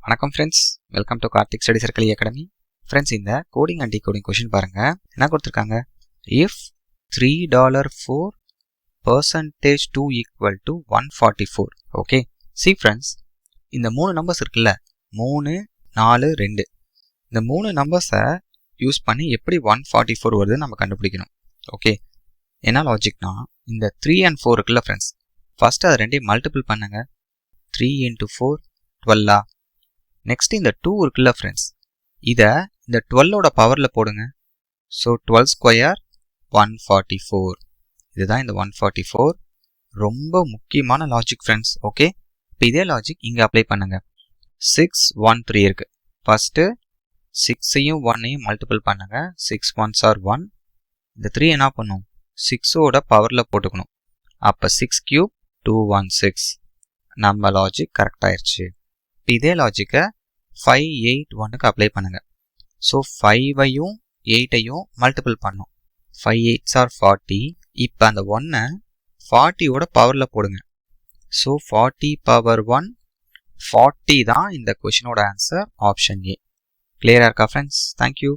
வணக்கம் friends, welcome to Karthik study circle academy. Friends, இந்த coding and decoding question பாருங்க. என்ன கொடுத்துருக்காங்க? If $3.4% equal to 144. Okay, C friends, இந்த 3 நம்பர்ஸ் இருக்குல்ல, 3, 4, 2, இந்த 3 நம்பர்ஸை யூஸ் பண்ணி எப்படி 144 வருதுன்னு நம்ம கண்டுபிடிக்கணும். ஓகே, என்ன லாஜிக்னா, இந்த 3 and 4 இருக்குல்ல ஃப்ரெண்ட்ஸ், ஃபர்ஸ்ட் அதை ரெண்டையும் மல்டிபிள் பண்ணுங்க. 3 into 4 12. நெக்ஸ்ட் இந்த 2 இருக்குல்ல ஃப்ரெண்ட்ஸ், இதை இந்த 12ஓட பவரில் போடுங்க. So 12 square 144. இதுதான் இந்த 144. ரொம்ப முக்கியமான லாஜிக் ஃப்ரெண்ட்ஸ். ஓகே, இப்போ இதே லாஜிக் இங்கே அப்ளை பண்ணுங்க. 6, 1, 3 இருக்கு. ஃபர்ஸ்ட்டு 6ஐயும் 1ஐயும் மல்டிபிள் பண்ணுங்க. 6 1s are 1. இந்த 3 என்ன பண்ணும்? 6ஓட பவரில் போட்டுக்கணும். அப்போ 6 cube 216. நம்ம லாஜிக் கரெக்ட் ஆயிடுச்சு. இதே லாஜிக்கை 5, 8, 1க்கு அப்ளை பண்ணுங்க. ஸோ 5ஐயும் 8ஐயும் மல்டிபிள் பண்ணும். 5 8s are 40. இப்போ அந்த 1ஐ 40ஓட பவரில் போடுங்க. ஸோ 40 power 1, 40 தான் இந்த கொஷினோட ஆன்சர், ஆப்ஷன் ஏ. கிளியரா இருக்கா ஃப்ரெண்ட்ஸ்? தேங்க்யூ.